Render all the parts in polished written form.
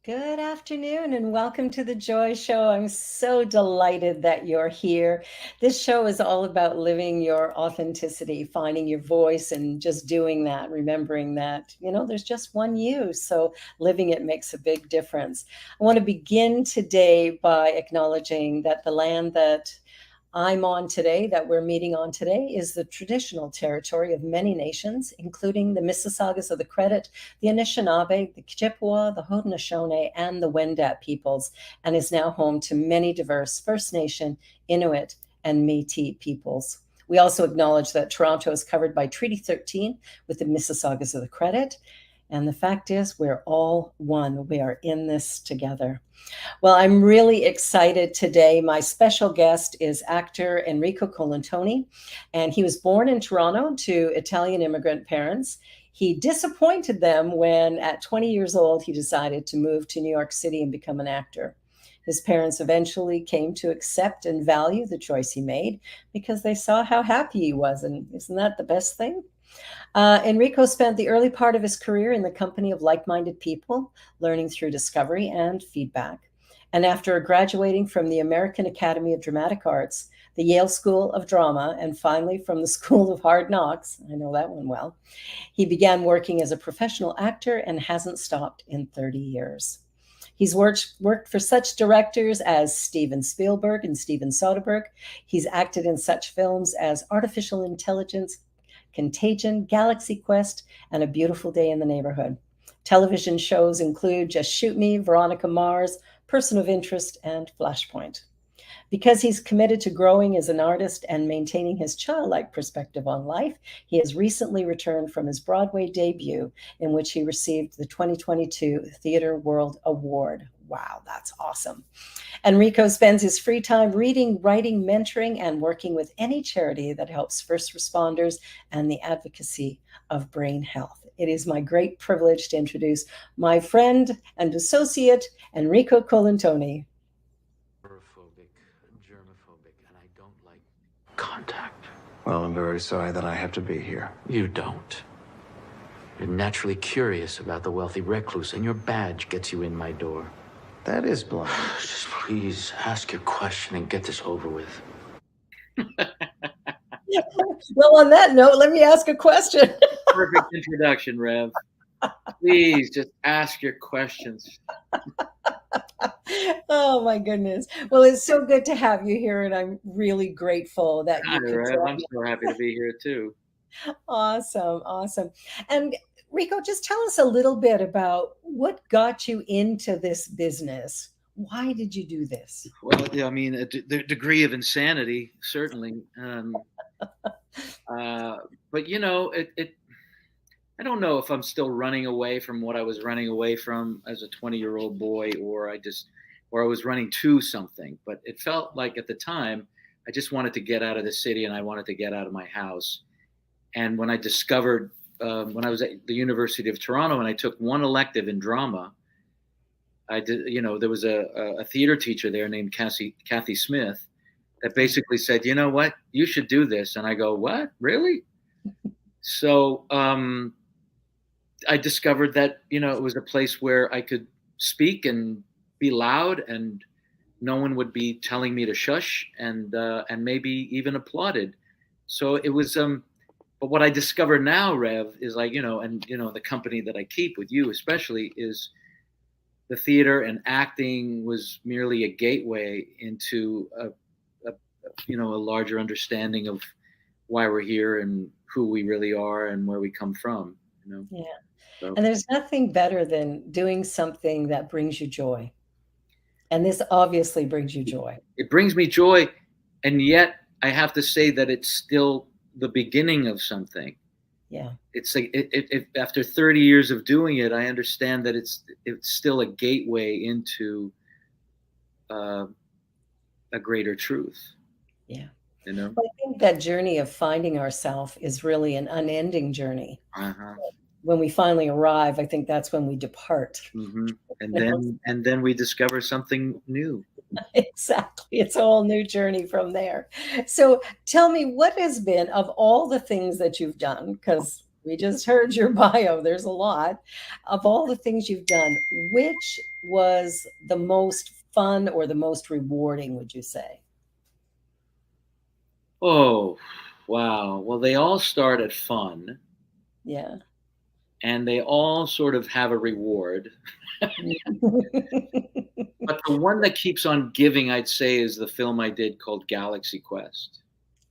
Good afternoon and welcome to the Joy Show. I'm so delighted that you're here. This show is all about living your authenticity, finding your voice and just doing that, remembering that, there's just one you. So living it makes a big difference. I want to begin today by acknowledging that the land that I'm on today, that we're meeting on today, is the traditional territory of many nations, including the Mississaugas of the Credit, the Anishinaabe, the Chippewa, the Haudenosaunee, and the Wendat peoples, and is now home to many diverse First Nation, Inuit, and Métis peoples. We also acknowledge that Toronto is covered by Treaty 13 with the Mississaugas of the Credit, and the fact is we're all one. We are in this together. Well, I'm really excited today. My special guest is actor Enrico Colantoni, and he was born in Toronto to Italian immigrant parents. He disappointed them when, at 20 years old, he decided to move to New York City and become an actor. His parents eventually came to accept and value the choice he made because they saw how happy he was, and isn't that the best thing? Enrico spent the early part of his career in the company of like-minded people, learning through discovery and feedback. And after graduating from the American Academy of Dramatic Arts, the Yale School of Drama, and finally from the School of Hard Knocks, I know that one well, he began working as a professional actor and hasn't stopped in 30 years. He's worked for such directors as Steven Spielberg and Steven Soderbergh. He's acted in such films as Artificial Intelligence, Contagion, Galaxy Quest, and A Beautiful Day in the Neighborhood. Television shows include Just Shoot Me, Veronica Mars, Person of Interest, and Flashpoint. Because he's committed to growing as an artist and maintaining his childlike perspective on life, he has recently returned from his Broadway debut, in which he received the 2022 Theatre World Award. Wow, that's awesome. Enrico spends his free time reading, writing, mentoring, and working with any charity that helps first responders and the advocacy of brain health. It is my great privilege to introduce my friend and associate, Enrico Colantoni. Germophobic, and I don't like contact. Well, I'm very sorry that I have to be here. You don't. You're naturally curious about the wealthy recluse, and your badge gets you in my door. That is blunt. Just please ask your question and get this over with. Well, on that note, let me ask a question. Perfect introduction, Rev. Please just ask your questions. Oh my goodness. Well, it's so good to have you here, and I'm really grateful that Hi, you could Rev. join I'm so happy to be here too. Awesome. And Rico, just tell us a little bit about what got you into this business. Why did you do this? Well, yeah, I mean, the degree of insanity, certainly. But I don't know if I'm still running away from what I was running away from as a 20-year-old boy, or I was running to something. But it felt like at the time, I just wanted to get out of the city and I wanted to get out of my house. And when I discovered, when I was at the University of Toronto and I took one elective in drama, there was a theater teacher there named Kathy Smith that basically said, you know what, you should do this. And I go, what, really? So I discovered that, it was a place where I could speak and be loud and no one would be telling me to shush and maybe even applauded. So it was, but what I discover now, Rev, is like, the company that I keep with you especially is the theater and acting was merely a gateway into a larger understanding of why we're here and who we really are and where we come from. Yeah. So And there's nothing better than doing something that brings you joy. And this obviously brings you joy. it brings me joy, and yet I have to say that it's still the beginning of something. Yeah. It's like after 30 years of doing it, I understand that it's still a gateway into uh, a greater truth. Yeah. You know. Well, I think that journey of finding ourselves is really an unending journey. Uh-huh. When we finally arrive, I think that's when we depart. Mm-hmm. And You know? then we discover something new. Exactly. It's a whole new journey from there. So tell me, what has been, of all the things that you've done, because we just heard your bio, there's a lot, of all the things you've done, which was the most fun or the most rewarding, would you say? Oh, wow. Well, they all start at fun, Yeah. and they all sort of have a reward. But the one that keeps on giving, I'd say, is the film I did called Galaxy Quest.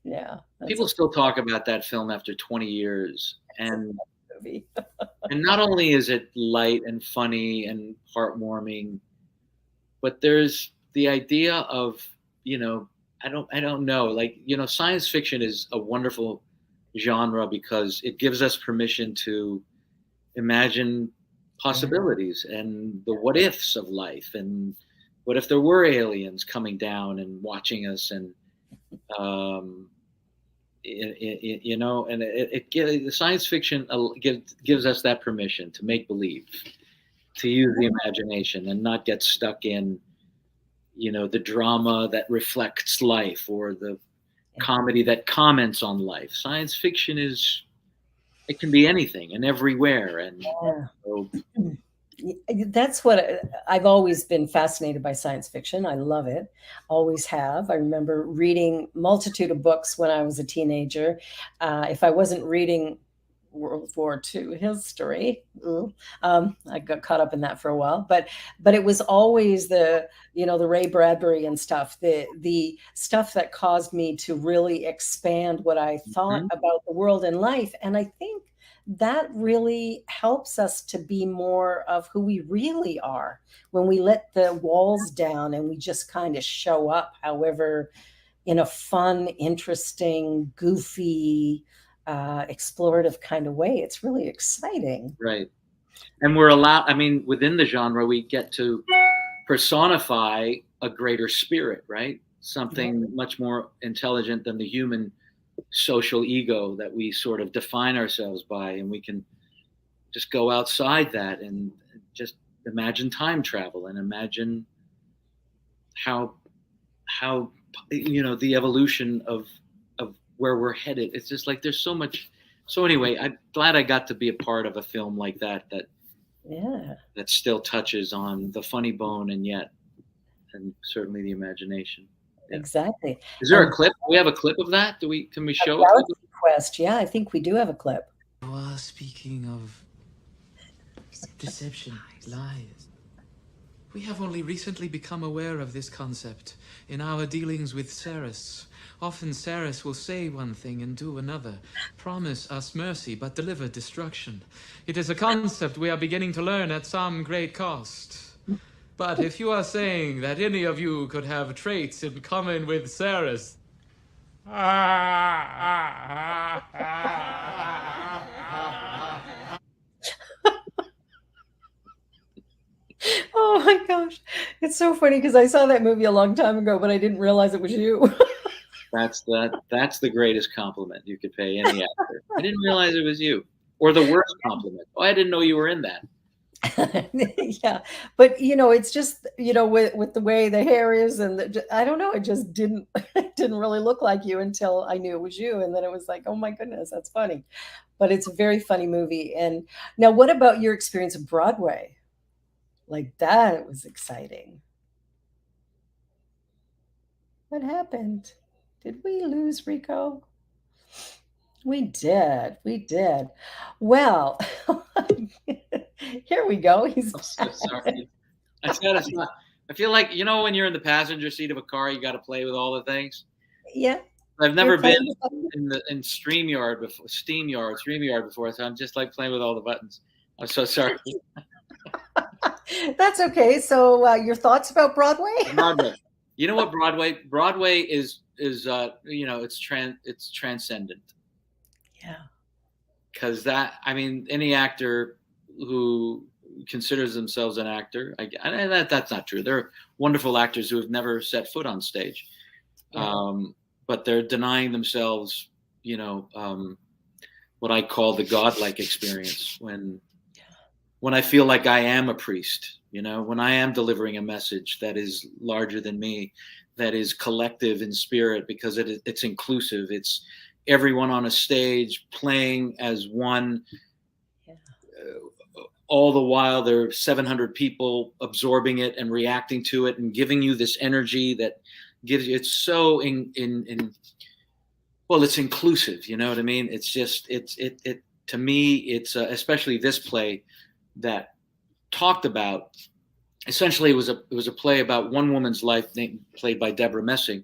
Yeah. That's People a still talk about that film after 20 years, and movie. not only is it light and funny and heartwarming, but there's the idea of, you know, I don't know, like, you know, science fiction is a wonderful genre because it gives us permission to imagine possibilities and the what ifs of life, and what if there were aliens coming down and watching us, and um, you know, and the science fiction gives us that permission to make believe, to use the imagination and not get stuck in, you know, the drama that reflects life or the comedy that comments on life. Science fiction is, it can be anything and everywhere, and Yeah. so, That's what I've always been fascinated by science fiction. I love it. Always have. I remember reading multitude of books when I was a teenager. If I wasn't reading World War II history, I got caught up in that for a while. But it was always the, you know, the Ray Bradbury and stuff, the stuff that caused me to really expand what I thought mhm, about the world and life. And I think that really helps us to be more of who we really are when we let the walls down and we just kind of show up, however, in a fun, interesting, goofy, explorative kind of way. It's really exciting. right. And we're allowed, I mean, within the genre, we get to personify a greater spirit, right? Yeah. Something much more intelligent than the human social ego that we sort of define ourselves by. And we can just go outside that and just imagine time travel and imagine how, how, you know, the evolution of where we're headed. It's just like there's so much. So anyway, I'm glad I got to be a part of a film like that, Yeah, that still touches on the funny bone, and yet, and certainly the imagination. Yeah. exactly. Is there a And clip? We have a clip of that? Can we show it? Galaxy Quest, yeah, I think we do have a clip. Speaking of deception, lies. We have only recently become aware of this concept in our dealings with Ceres. Often Ceres will say one thing and do another, promise us mercy but deliver destruction. It is a concept we are beginning to learn at some great cost. But if you are saying that any of you could have traits in common with Ceres... Oh my gosh. It's so funny because I saw that movie a long time ago, but I didn't realize it was you. That's the greatest compliment you could pay any actor. I didn't realize it was you. Or the worst compliment. Oh, I didn't know you were in that. Yeah, but you know, it's just, you know, with the way the hair is and I don't know, it just didn't it didn't really look like you until I knew it was you, and then it was like, oh my goodness, that's funny. But it's a very funny movie. And now, what about your experience of Broadway? Like that was exciting. What happened? Did we lose Rico? We did. We did. Well, here we go. He's I'm so sorry. I feel like, you know, when you're in the passenger seat of a car, you got to play with all the things. yeah. I've You're never been playing with in StreamYard before, SteamYard before, so I'm just like playing with all the buttons. I'm so sorry. That's okay. So, your thoughts about Broadway? Broadway. You know what Broadway is it's transcendent. Yeah. Because that, I mean, any actor who considers themselves an actor, that's not true. There are wonderful actors who have never set foot on stage, Right. but they're denying themselves, what I call the godlike experience when I feel like I am a priest, when I am delivering a message that is larger than me, that is collective in spirit because it's inclusive. It's everyone on a stage playing as one. Yeah. All the while, there are 700 people absorbing it and reacting to it and giving you this energy that gives you. It's so well, it's inclusive. You know what I mean? It's just it to me. It's especially this play that talked about. Essentially, it was a play about one woman's life, played by Deborah Messing,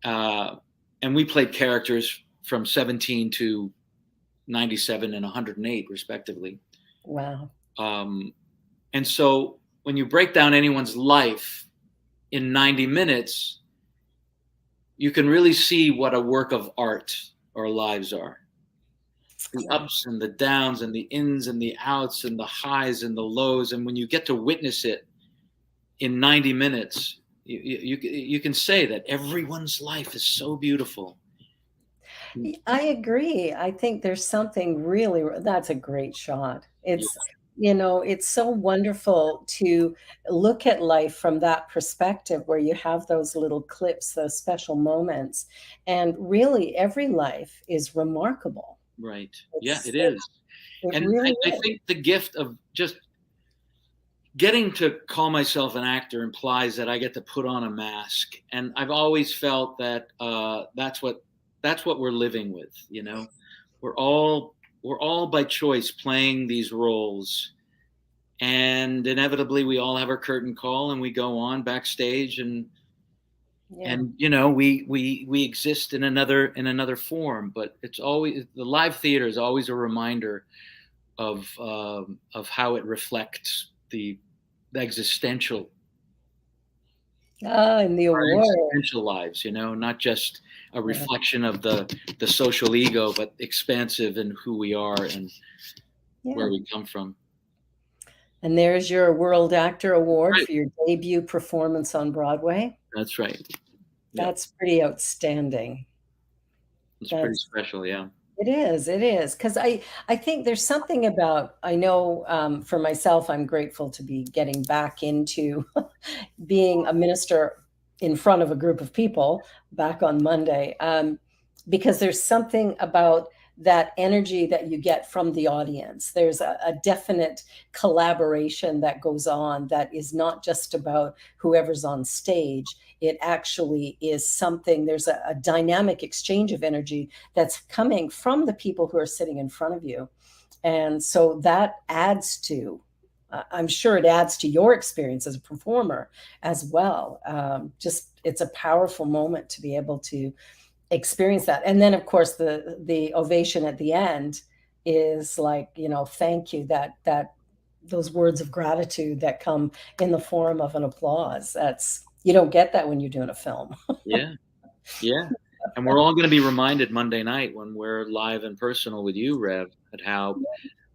and we played characters from 17 to 97 and 108, respectively. Wow. And so, when you break down anyone's life in 90 minutes, you can really see what a work of art our lives are. The ups and the downs and the ins and the outs and the highs and the lows. And when you get to witness it in 90 minutes, you can say that everyone's life is so beautiful. I agree. I think there's something really, that's a great shot. Yeah. It's so wonderful to look at life from that perspective where you have those little clips, those special moments. And really, every life is remarkable. Right. Yeah, It's, it is. it And really I is. think the gift of just getting to call myself an actor implies that I get to put on a mask. And I've always felt that that's what we're living with. We're all by choice playing these roles, and inevitably we all have our curtain call and we go on backstage and Yeah. we exist in another form. But it's always, the live theater is always a reminder of how it reflects the existential And the our award. existential lives, not just a reflection of the social ego, but expansive in who we are and where Yeah. we come from. And there's your World Actor Award Right. for your debut performance on Broadway. That's right. Yeah, That's pretty outstanding. it's pretty That's special. Yeah. It is, because I think there's something about, I know, for myself, I'm grateful to be getting back into being a minister in front of a group of people back on Monday, because there's something about that energy that you get from the audience. There's a definite collaboration that goes on that is not just about whoever's on stage. It actually is something, there's a dynamic exchange of energy that's coming from the people who are sitting in front of you. And so that adds to, I'm sure it adds to your experience as a performer as well. Just, it's a powerful moment to be able to experience that. And then, of course, the ovation at the end is like, thank you, that those words of gratitude that come in the form of an applause. You don't get that when you're doing a film. Yeah. Yeah. And we're all going to be reminded Monday night when we're live and personal with you, Rev, at how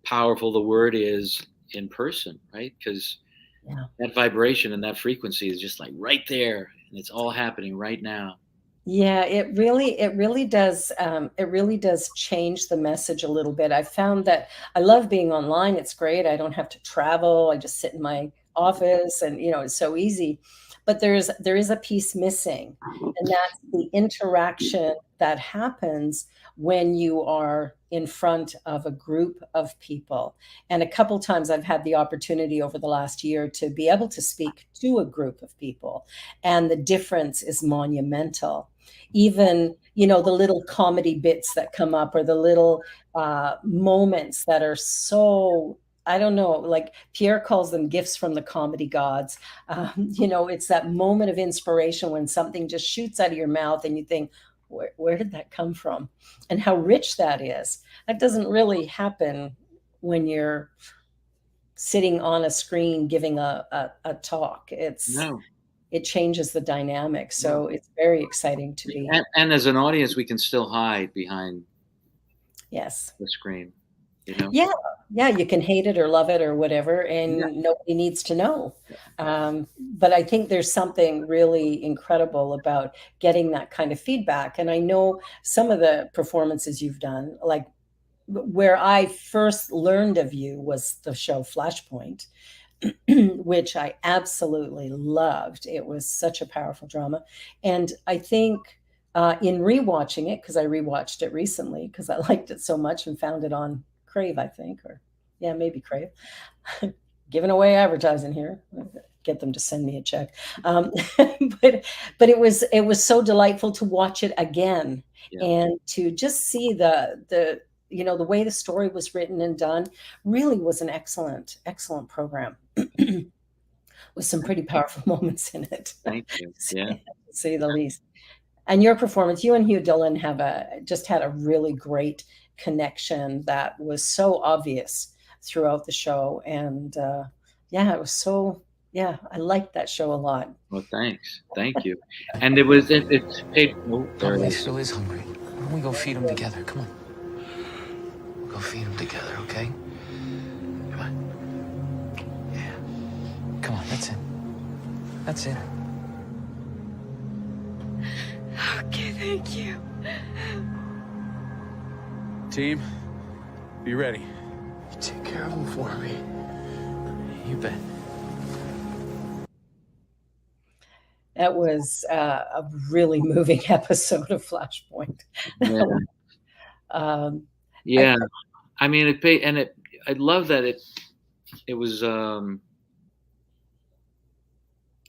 powerful the word is in person, right? Because that vibration and that frequency is just like right there, and it's all happening right now. Yeah, it really does. It really does change the message a little bit. I found that I love being online. It's great. I don't have to travel. I just sit in my office, and it's so easy. But there is a piece missing, and that's the interaction that happens when you are in front of a group of people. And a couple times I've had the opportunity over the last year to be able to speak to a group of people, and the difference is monumental. Even, the little comedy bits that come up, or the little moments that are so, I don't know, like Pierre calls them gifts from the comedy gods. It's that moment of inspiration when something just shoots out of your mouth and you think, where did that come from? And how rich that is. That doesn't really happen when you're sitting on a screen giving a talk. No, It changes the dynamic. no. So it's very exciting to be. And as an audience, we can still hide behind Yes. the screen, you know? Yeah, yeah, you can hate it or love it or whatever, Yeah. and nobody needs to know. But I think there's something really incredible about getting that kind of feedback. And I know some of the performances you've done, like where I first learned of you was the show Flashpoint, which I absolutely loved. It was such a powerful drama. And I think in rewatching it, because I rewatched it recently because I liked it so much and found it on Crave, I think, or yeah, maybe Crave. Giving away advertising here. Get them to send me a check. But it was so delightful to watch it again Yeah. and to just see the the way the story was written and done really was an excellent program with some pretty powerful moments in it. Thank you. Yeah. To say the least. And your performance, you and Hugh Dillon have just had a really great connection that was so obvious throughout the show. And yeah, it was so, yeah, I liked that show a lot. Well, thanks. Thank you. And it's paid. Oh, there Probably it is. still is hungry. Why don't we go feed him together? Come on. We'll go feed him together, okay? Come on. Yeah. Come on, that's it. That's it. Okay, thank you. Team, be ready. You take care of him for me. You bet. That was a really moving episode of Flashpoint. Yeah. Yeah. I mean, it paid, and I love that it was,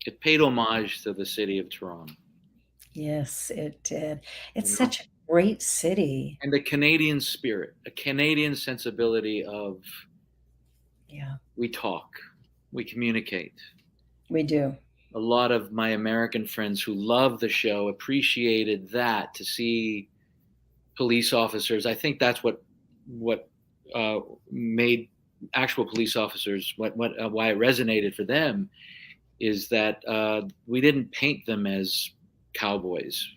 it paid homage to the city of Toronto. Yes, it did. It's such a great city. And the Canadian spirit, a Canadian sensibility of, Yeah, we talk, we communicate. we do. A lot of my American friends who love the show appreciated that, to see police officers. I think that's what made actual police officers, why it resonated for them, is that we didn't paint them as cowboys.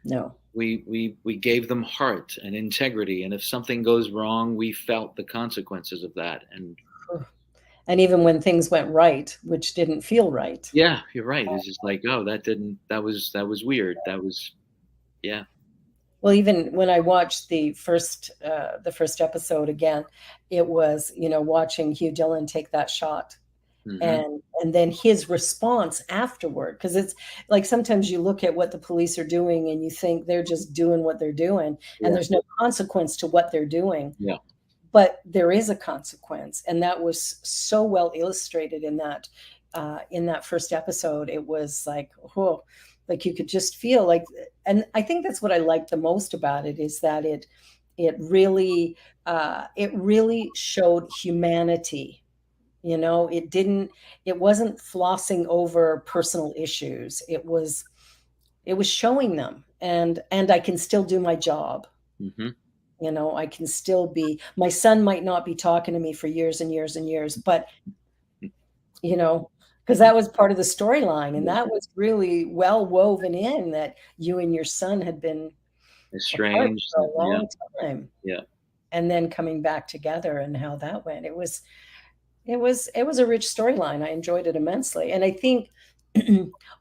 No. We gave them heart and integrity, and if something goes wrong, we felt the consequences of that. And even when things went right, which didn't feel right. Yeah, you're right. It's just like, oh, that was weird. That was, yeah. Well, even when I watched the first episode again, it was, watching Hugh Dillon take that shot. Mm-hmm. And then his response afterward, because it's like sometimes you look at what the police are doing and you think they're just doing what they're doing, and there's no consequence to what they're doing. Yeah. But there is a consequence, and that was so well illustrated in that first episode. It was like, oh, like you could just feel like, and I think that's what I liked the most about it, is that it really showed humanity. It wasn't flossing over personal issues. It was showing them, and I can still do my job. Mm-hmm. I can still be, my son might not be talking to me for years and years and years, but, because that was part of the storyline, and that was really well woven in, that you and your son had been estranged for a long time. Yeah. And then coming back together, and how that went. It was a rich storyline. I enjoyed it immensely. And I think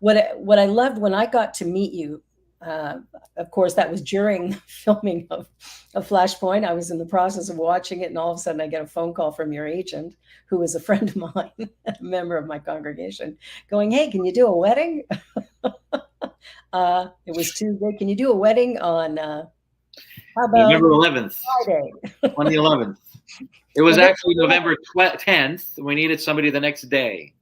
what I loved when I got to meet you, of course, that was during the filming of Flashpoint. I was in the process of watching it, and all of a sudden I get a phone call from your agent, who is a friend of mine, a member of my congregation, going, "Hey, can you do a wedding?" It was Tuesday. Can you do a wedding on how about November 11th, Friday? 2011. It was actually November 10th. We needed somebody the next day.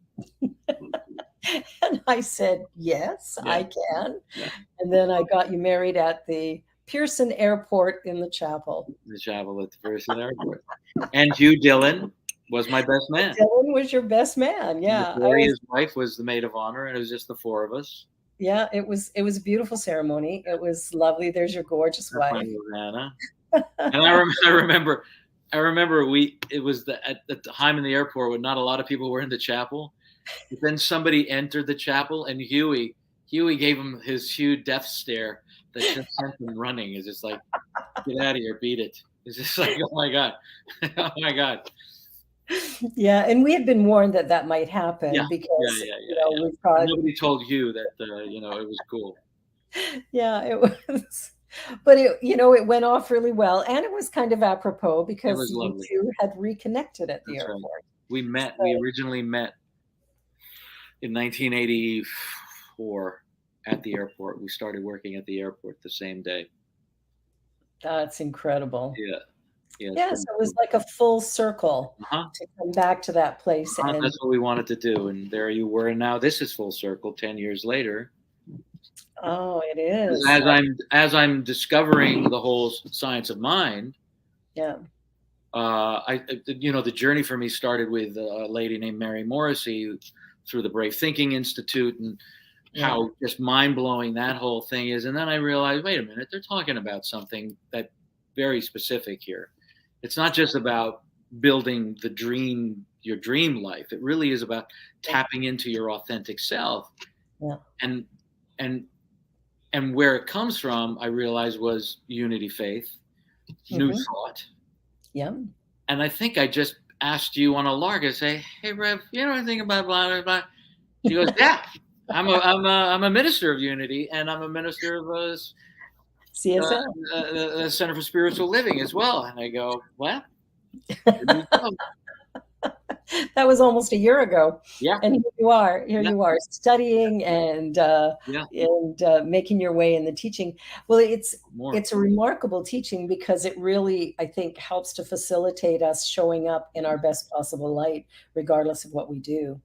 And I said, yes, Yeah. I can. Yeah. And then I got you married at the Pearson Airport in the chapel. The chapel at the Pearson Airport. And Hugh Dillon was my best man. Dylan was your best man. Yeah. His wife was the maid of honor, and it was just the four of us. Yeah, it was a beautiful ceremony. It was lovely. There's your gorgeous wife. Anna. And I remember I remember it was at the time in the airport when not a lot of people were in the chapel. But then somebody entered the chapel, and Huey gave him his huge death stare that just sent him running. It's just like, get out of here, beat it. It's just like, oh my god, oh my god. Yeah, and we had been warned that that might Yeah, happen because, yeah, yeah, yeah, yeah. we've got, Nobody told you that it was cool. yeah, it was, but it went off really well, and it was kind of apropos It because was you lovely. two had reconnected at the That's right. airport. We So originally met in 1984 at the airport. We started working at the airport the same day. that's incredible. Yeah, yeah. It's Yeah, pretty so it was cool. like a full circle Uh-huh. to come back to that place, and That's what we wanted to do, and there you were. And now this is full circle. 10 years later, oh, it is. as I'm discovering the whole science of mind, Yeah. the journey for me started with a lady named Mary Morrissey through the Brave Thinking Institute, and Yeah. how just mind blowing that whole thing is. And then I realized, wait a minute, they're talking about something that very specific here. It's not just about building your dream life. It really is about tapping into your authentic self. Yeah. And where it comes from, I realized, was unity faith, new Mhm. thought. Yeah. And I think I just asked you on a lark, I say, hey Rev, you know anything about blah blah blah? She goes, yeah. I'm a minister of unity, and I'm a minister of CSL. the Center for Spiritual Living as well. And I go, well, there you go. That was almost a year ago, Yeah, and here you are. Here yeah, you are studying and yeah, making your way in the teaching. Well, more. it's a remarkable teaching because it really, I think, helps to facilitate us showing up in our best possible light, regardless of what we do.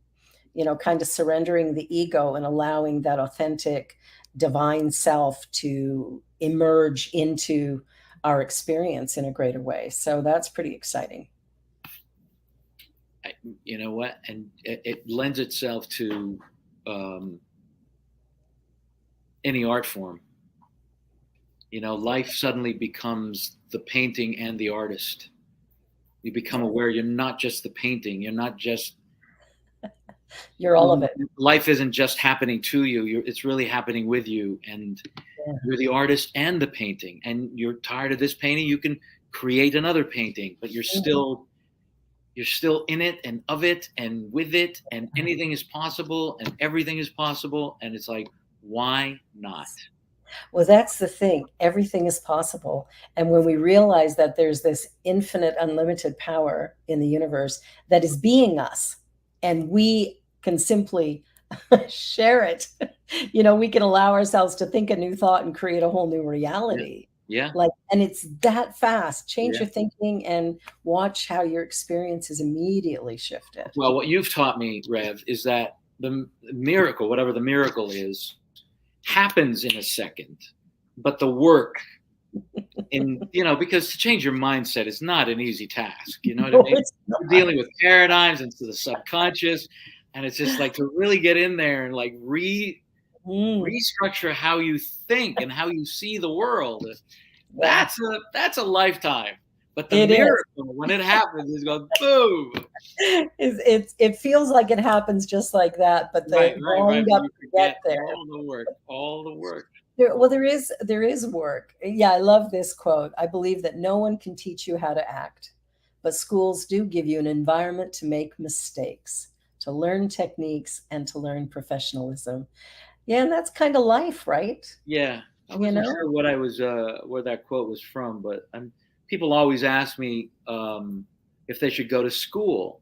Kind of surrendering the ego and allowing that authentic divine self to emerge into our experience in a greater way. So that's pretty exciting. You know what? And it lends itself to any art form. Life suddenly becomes the painting and the artist. You become aware you're not just the painting. You're not just. You're all of it. Life isn't just happening to you. It's really happening with you, and Yeah. you're the artist and the painting. And you're tired of this painting, you can create another painting, but you're still in it and of it and with it, and anything is possible and everything is possible. And it's like, why not? Well, that's the thing. Everything is possible. And when we realize that there's this infinite, unlimited power in the universe that is being us, and we can simply share it, we can allow ourselves to think a new thought and create a whole new reality. Yeah. And it's that fast. Change Yeah. your thinking and watch how your experience is immediately shifted. Well, what you've taught me, Rev, is that the miracle, whatever the miracle is, happens in a second, but the work because to change your mindset is not an easy task. You know what I mean? It's not. You're dealing with paradigms into the subconscious, and it's just like to really get in there and like restructure how you think and how you see the world. That's a lifetime. But the miracle, when it happens, is going boom. It feels like it happens just like that, but Right. up to get there. All the work. There is work. Yeah, I love this quote. I believe that no one can teach you how to act, but schools do give you an environment to make mistakes, to learn techniques, and to learn professionalism. Yeah, and that's kind of life, right? Yeah, I wasn't sure what I was where that quote was from, but people always ask me if they should go to school.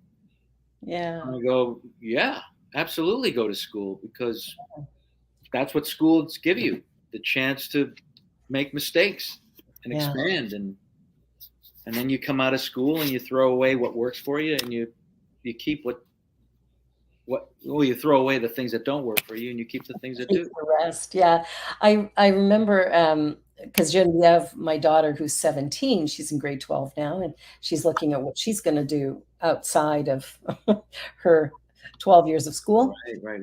Yeah. And I go, yeah, absolutely go to school, because that's what schools give you, the chance to make mistakes and expand. And then you come out of school and you throw away what works for you, and you keep you throw away the things that don't work for you, and you keep the things that do. The rest. Yeah. I remember because Genevieve, my daughter, who's 17, she's in grade 12 now, and she's looking at what she's going to do outside of her 12 years of school. Right.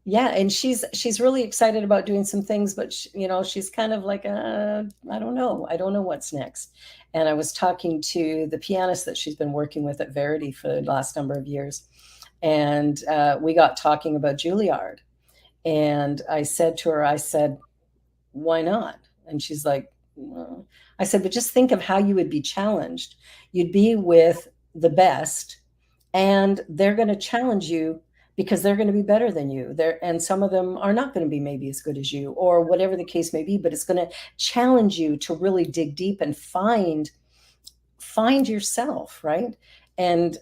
Yeah, and she's really excited about doing some things, but she's kind of like, I don't know, what's next. And I was talking to the pianist that she's been working with at Verity for the last number of years, and we got talking about Juilliard, and I said to her, I said, why not? And she's like, well, I said, but just think of how you would be challenged. You'd be with the best, and they're going to challenge you because they're going to be better than you. And some of them are not going to be maybe as good as you, or whatever the case may be, but it's going to challenge you to really dig deep and find yourself, right? And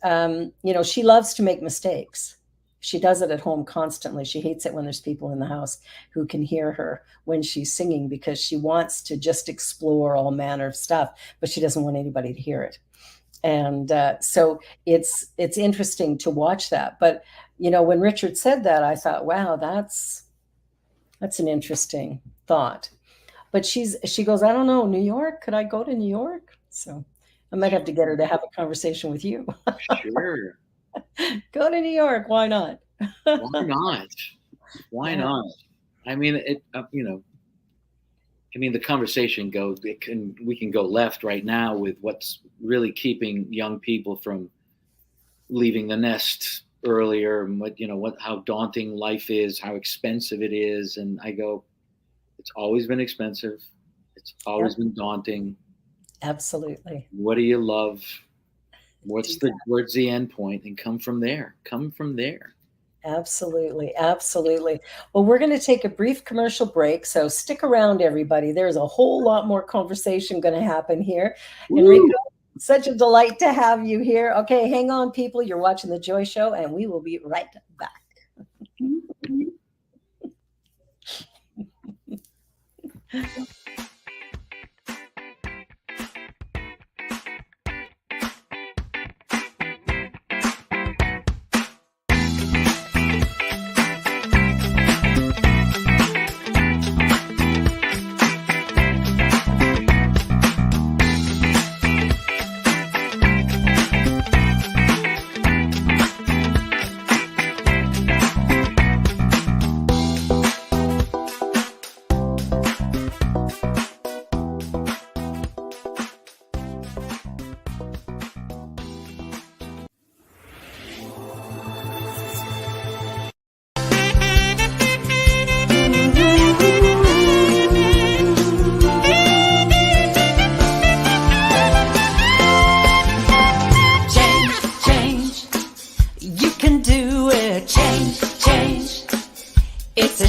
she loves to make mistakes. She does it at home constantly. She hates it when there's people in the house who can hear her when she's singing, because she wants to just explore all manner of stuff, but she doesn't want anybody to hear it. And so it's interesting to watch that. But when Richard said that, I thought, wow, that's an interesting thought. But she goes, I don't know, New York, could I go to New York? So I might have to get her to have a conversation with you. Sure. Go to New York. Why not? Why not? Why not? I mean, the conversation goes. We can go left right now with what's really keeping young people from leaving the nest earlier, and how daunting life is, how expensive it is, and I go, it's always been expensive. It's always been daunting. Absolutely. What do you love? Where's the end point? And come from there. Absolutely. Absolutely. Well, we're going to take a brief commercial break. So stick around, everybody. There's a whole lot more conversation going to happen here. Enrico, such a delight to have you here. Okay, hang on, people. You're watching The Joy Show, and we will be right back.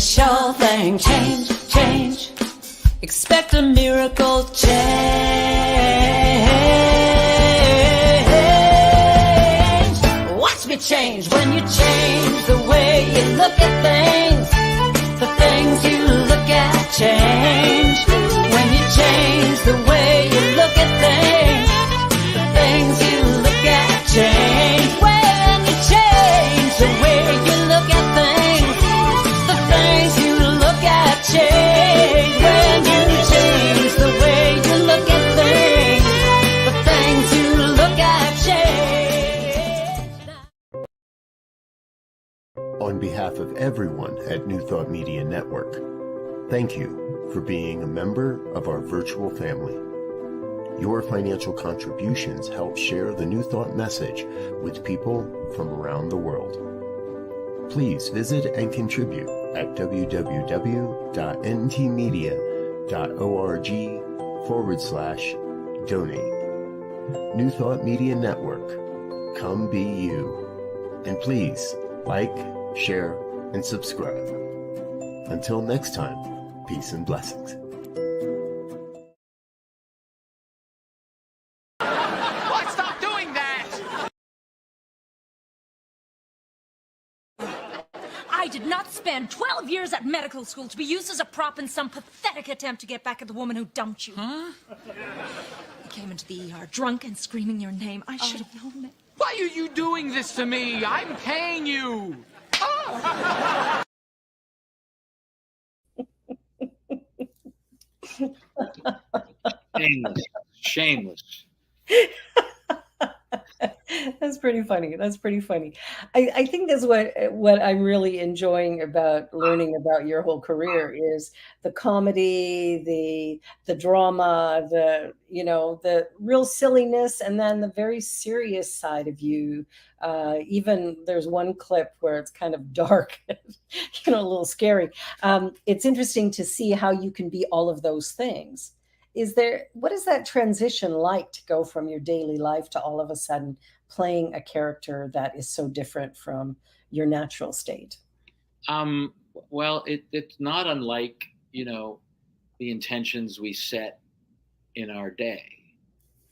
Sure thing, change. Expect a miracle change. Watch me change when you change the way you look at things. The things you look at change. When you change the way you look at things. The things you look at change. When you change the way you look at things. The things you look at change. When you change the way you look at things. The things you look at change. On behalf of everyone at New Thought Media Network, thank you for being a member of our virtual family. Your financial contributions help share the New Thought message with people from around the world. Please visit and contribute at www.ntmedia.org/donate. New Thought Media Network, come be you. And please like, share, and subscribe. Until next time, peace and blessings. Stop doing that! I did not spend 12 years at medical school to be used as a prop in some pathetic attempt to get back at the woman who dumped you. Huh? You came into the ER drunk and screaming your name. I should have known it. Why are you doing this to me? I'm paying you! Shameless. That's pretty funny. That's pretty funny. I think that's what I'm really enjoying about learning about your whole career is the comedy, the drama, the real silliness, and then the very serious side of you. Even there's one clip where it's kind of dark, a little scary. It's interesting to see how you can be all of those things. What is that transition like to go from your daily life to all of a sudden playing a character that is so different from your natural state? Um, well, it's not unlike, the intentions we set in our day,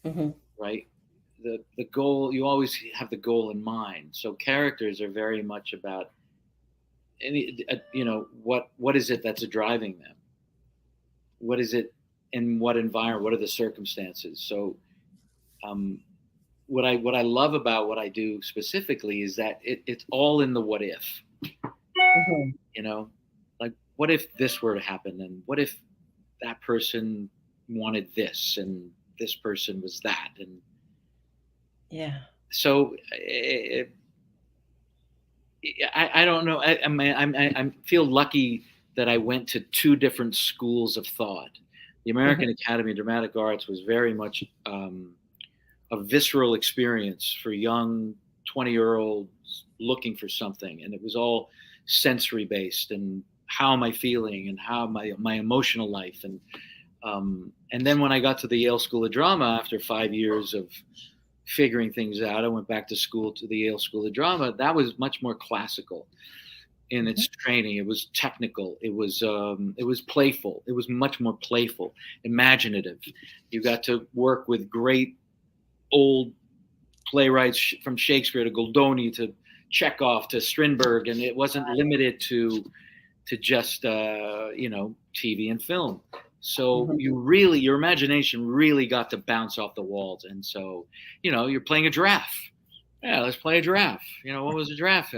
Hmm. right? The goal, you always have the goal in mind. So characters are very much about what is it that's driving them? What is it in what environment? What are the circumstances? So um, what I love about what I do specifically is that it's all in the what if. Hmm. You know, like what if this were to happen, and what if that person wanted this, and this person was that, and Yeah. so I don't know. I feel lucky that I went to two different schools of thought. The Hmm. American Academy of Dramatic Arts was very much a visceral experience for young 20-year-olds looking for something, and it was all sensory based, and how am I feeling, and how my emotional life, and then when I got to the Yale School of Drama after 5 years of figuring things out, I went back to school, to the Yale School of Drama. That was much more classical in its Hmm. training. It was technical. It was playful. It was much more playful, imaginative. You got to work with great old playwrights from Shakespeare to Goldoni to Chekhov to Strindberg, and it wasn't limited to just TV and film. So Hmm. your imagination really got to bounce off the walls, and so you're playing a giraffe. Yeah, let's play a giraffe. What was a giraffe?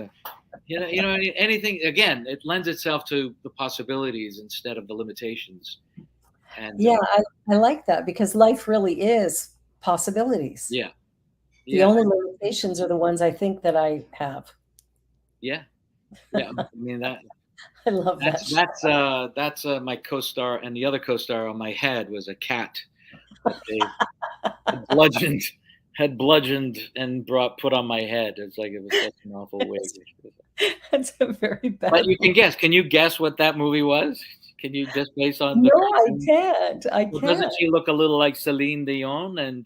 Anything. Again, it lends itself to the possibilities instead of the limitations. And Yeah, I like that because life really is possibilities. yeah, The yeah, only limitations are the ones I think that I have. yeah, yeah. I mean I love that show. that's my co-star, and the other co-star on my head was a cat that they had bludgeoned and put on my head. It's like it was such an awful wig. That's a very But bad you can one. guess. Can you guess what that movie was? Can you just based on the No, I cartoon? can't. I Well, can't. doesn't she look a little like Celine Dion and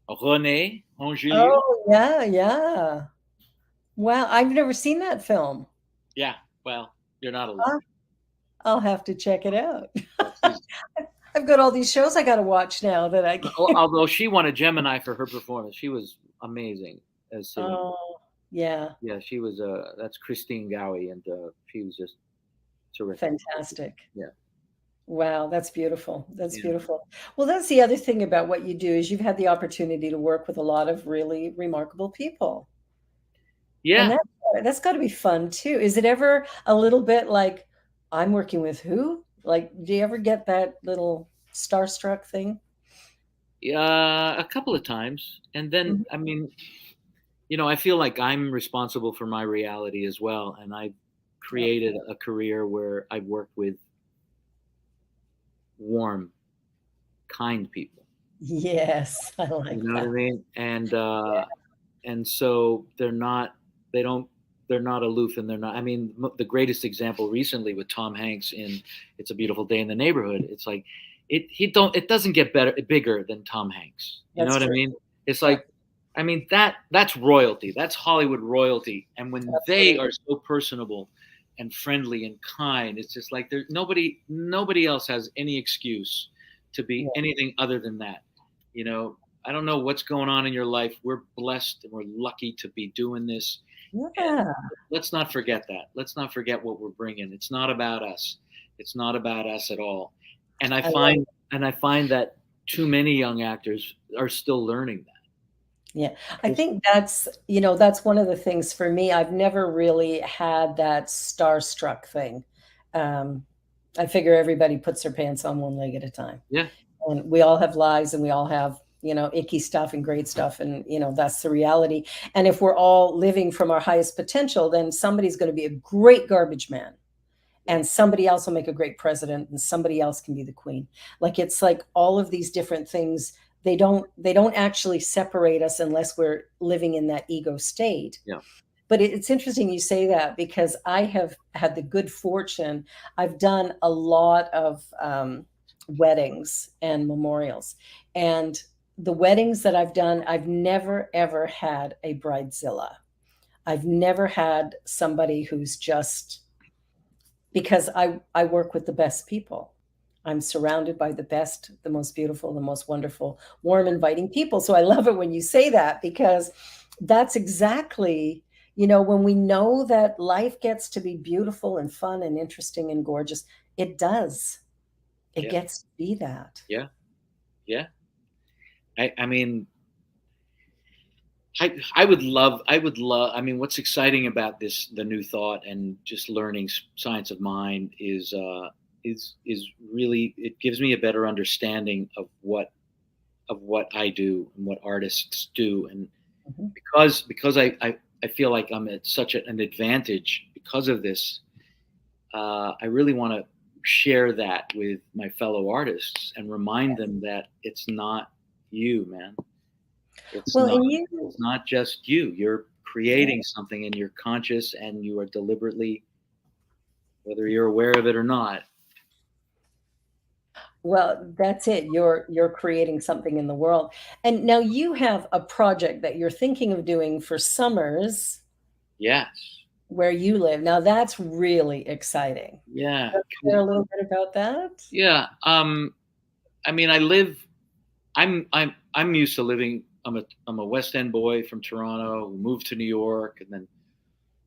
René Angelieu? Oh, yeah, yeah. Wow, I've never seen that film. Yeah. Well, you're not alone. Huh? I'll have to check it out. Yeah, she's, I've got all these shows I gotta watch now that I can't. although she won a Gemini for her performance, she was amazing as Celine. Oh, yeah, Yeah, she was. That's Christine Gowie, and she was just terrific. fantastic. Yeah. Wow, that's beautiful. That's Yeah. beautiful. Well, that's the other thing about what you do is you've had the opportunity to work with a lot of really remarkable people. And Yeah. that's gotta be fun too. Is it ever a little bit like, "I'm working with who?" Like, do you ever get that little starstruck thing? A couple of times, and then Mhm. I mean, I feel like I'm responsible for my reality as well, and I've Yeah. created a career where I've worked with warm, kind people. Yes, I You like know what I that. mean? Yeah. And so they don't they're not aloof, and they're not. I mean, the greatest example recently with Tom Hanks in "It's a Beautiful Day in the Neighborhood." It's like it doesn't get bigger than Tom Hanks. You know That's what I true. mean? It's Yeah, like, I mean, that's royalty. That's Hollywood royalty. And when they absolutely. are so personable and friendly and kind, it's just like there's nobody else has any excuse to be Yeah. anything other than that. You know, I don't know what's going on in your life. We're blessed and we're lucky to be doing this. And Yeah, let's not forget that. Let's not forget what we're bringing. It's not about us. It's not about us at all. And I I love find that too many young actors are still learning that. Yeah, I Just- think that's one of the things for me. I've never really had that starstruck thing. Um, I figure everybody puts their pants on one leg at a time, yeah, and we all have lives, and we all have icky stuff and great stuff. And, that's the reality. And if we're all living from our highest potential, then somebody's going to be a great garbage man. And somebody else will make a great president, and somebody else can be the queen. Like, it's like all of these different things, they don't actually separate us unless we're living in that ego state. Yeah. But it's interesting you say that, because I have had the good fortune. I've done a lot of weddings and memorials. And the weddings that I've done, I've never, ever had a bridezilla. I've never had somebody who's just, because I work with the best people. I'm surrounded by the best, the most beautiful, the most wonderful, warm, inviting people. So I love it when you say that, because that's exactly, when we know that life gets to be beautiful and fun and interesting and gorgeous, it does. It gets to be that. Yeah. Yeah. I mean, I would love, I mean, what's exciting about the new thought and just learning science of mind is really, it gives me a better understanding of what I do and what artists do. And because I feel like I'm at such an advantage because of this, I really want to share that with my fellow artists and remind them that it's not you, man. It's not just you. You're creating something, and you're conscious, and you are deliberately, whether you're aware of it or not. Well, that's it. You're creating something in the world. And now you have a project that you're thinking of doing for summers. Yes. Where you live. Now that's really exciting. Yeah. Can you share a little bit about that? Yeah. I mean, I'm used to living. I'm a West End boy from Toronto who moved to New York and then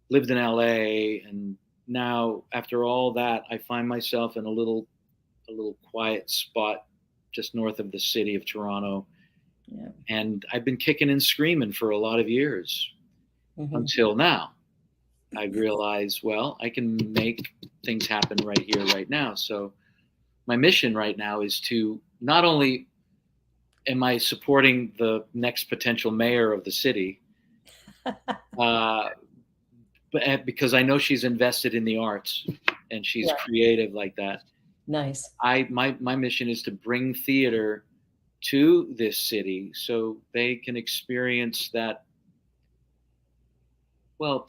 lived in LA. And now, after all that, I find myself in a little quiet spot just north of the city of Toronto. Yeah. And I've been kicking and screaming for a lot of years until now. I realize, well, I can make things happen right here, right now. So my mission right now is to not only am I supporting the next potential mayor of the city, but because I know she's invested in the arts and she's creative like that. Nice. My mission is to bring theater to this city so they can experience that. Well,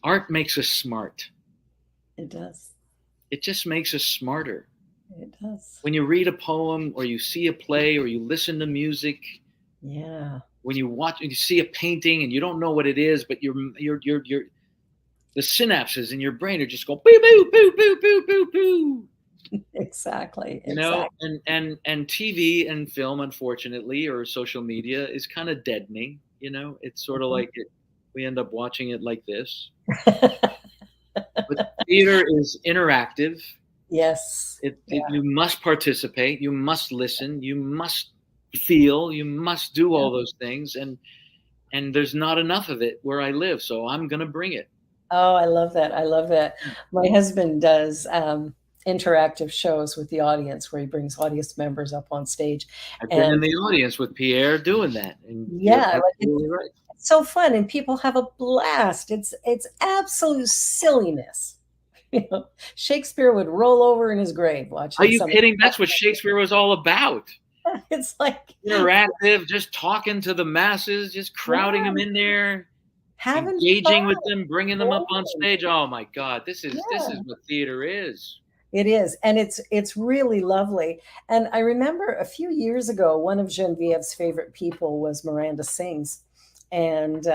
art makes us smart. It does. It just makes us smarter. It does. When you read a poem or you see a play or you listen to music. Yeah. When you see a painting and you don't know what it is, but the synapses in your brain are just going boo boo boo boo boo boo boo. Exactly. You know, and TV and film, unfortunately, or social media is kind of deadening. You know, it's sort of like we end up watching it like this. But theater is interactive. Yes. You must participate. You must listen. You must feel. You must do all those things. And there's not enough of it where I live. So I'm going to bring it. Oh, I love that. I love that. My husband does interactive shows with the audience where he brings audience members up on stage. I've been in the audience with Pierre doing that. And it's so fun, and people have a blast. It's absolute silliness. You know, Shakespeare would roll over in his grave watching. Are you kidding? That's what Shakespeare was all about. It's like interactive, just talking to the masses, just crowding them in there, engaging with them, bringing them up on stage. Oh my God, this is what theater is. It is, and it's really lovely. And I remember a few years ago, one of Genevieve's favorite people was Miranda Sings. And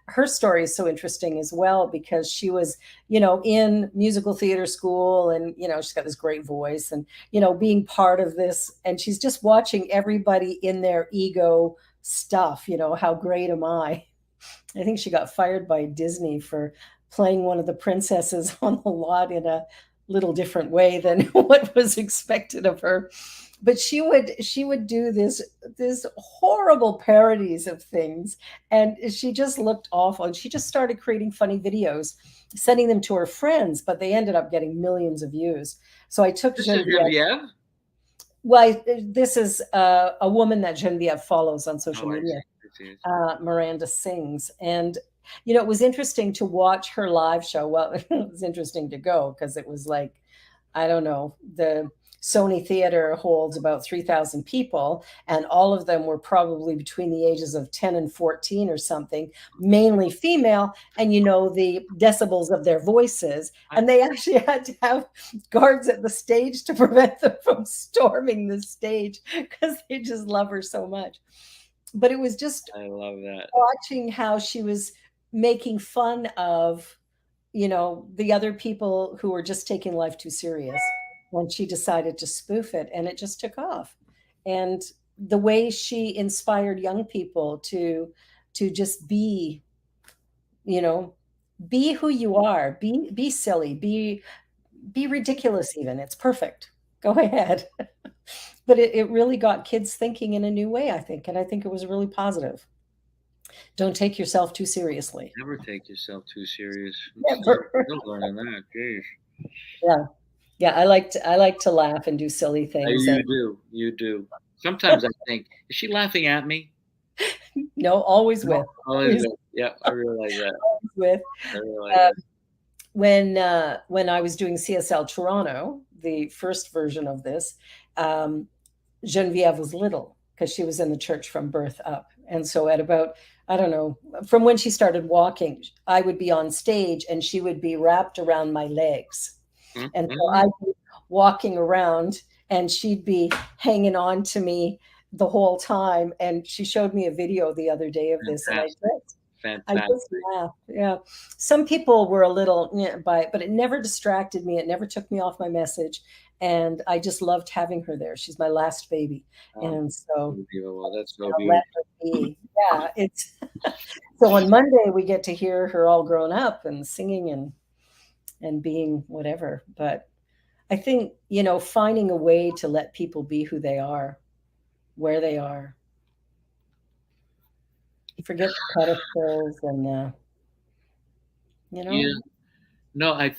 her story is so interesting as well, because she was, in musical theater school, and, she's got this great voice, and, being part of this, and she's just watching everybody in their ego stuff, how great am I? I think she got fired by Disney for playing one of the princesses on the lot in a little different way than what was expected of her. But she would do this horrible parodies of things, and she just looked awful. And she just started creating funny videos, sending them to her friends, but they ended up getting millions of views. So I took This is Genevieve. Genevieve? Well, this is a woman that Genevieve follows on social Oh, I media. see. Miranda Sings. And, it was interesting to watch her live show. Well, it was interesting to go because it was like, I don't know, the Sony Theater holds about 3,000 people, and all of them were probably between the ages of 10 and 14 or something, mainly female, and the decibels of their voices. And they actually had to have guards at the stage to prevent them from storming the stage because they just love her so much. But it was just I love that. watching how she was making fun of the other people who were just taking life too serious when she decided to spoof it, and it just took off. And the way she inspired young people to just be who you are, be silly, be ridiculous even. It's perfect. Go ahead. But it really got kids thinking in a new way, I think, and I think it was really positive. Don't take yourself too seriously. Never take yourself too serious. Never. Still learning that. Jeez. Yeah. Yeah, I like to laugh and do silly things. You do. Sometimes I think, is she laughing at me? No, always with. Always. Yeah, I realize that. With. I realize that. When I was doing CSL Toronto, the first version of this, Genevieve was little because she was in the church from birth up. And so at about, I don't know, from when she started walking, I would be on stage and she would be wrapped around my legs. And so I'd be walking around and she'd be hanging on to me the whole time. And she showed me a video the other day of this, and I just laughed. Yeah. Some people were a little by it, but it never distracted me. It never took me off my message. And I just loved having her there. She's my last baby. And so that's so let beautiful. her be. Yeah. It's so on Monday we get to hear her all grown up and singing and being whatever. But I think, finding a way to let people be who they are, where they are. Forget the pedestals and Yeah. No,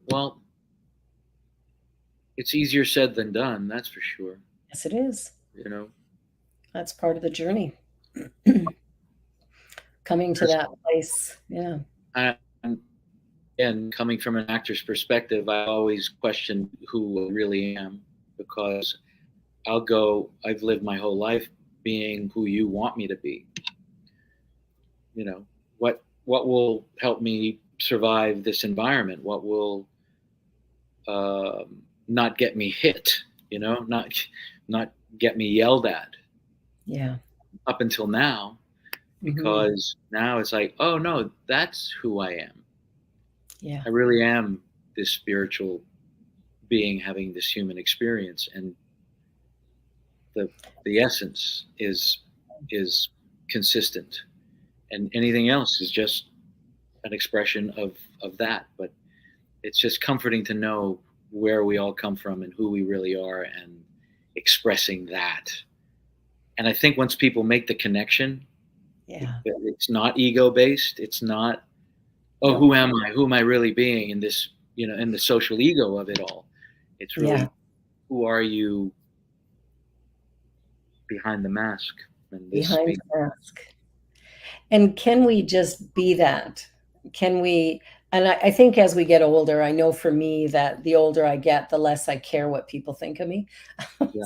well, it's easier said than done, that's for sure. Yes, it is. That's part of the journey. Coming to that place. Yeah. And coming from an actor's perspective, I always question who I really am, because I've lived my whole life being who you want me to be. What will help me survive this environment? What will not get me hit? Not get me yelled at. Yeah. Up until now, because now it's like, oh no, that's who I am. Yeah. I really am this spiritual being having this human experience, and the essence is consistent, and anything else is just an expression of that. But it's just comforting to know where we all come from and who we really are, and expressing that. And I think once people make the connection, it's not ego based. It's not, oh, who am I? Who am I really being in this, in the social ego of it all? It's really, who are you behind the mask? Behind the mask. And can we just be that? Can we? And I think as we get older, I know for me that the older I get, the less I care what people think of me.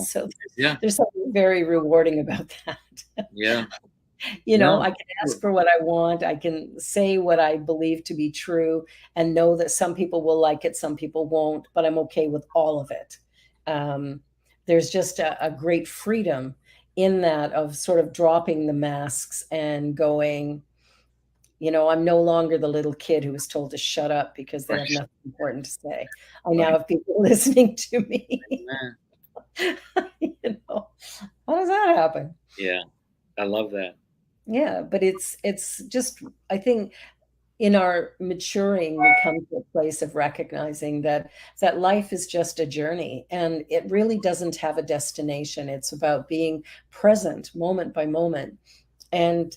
So there's something very rewarding about that. Yeah. I can ask for what I want. I can say what I believe to be true and know that some people will like it, some people won't, but I'm okay with all of it. There's just a great freedom in that, of sort of dropping the masks and going, I'm no longer the little kid who was told to shut up because they have nothing important to say. I now have people listening to me. How does that happen? Yeah, I love that. Yeah, but it's just, I think in our maturing, we come to a place of recognizing that life is just a journey, and it really doesn't have a destination. It's about being present moment by moment and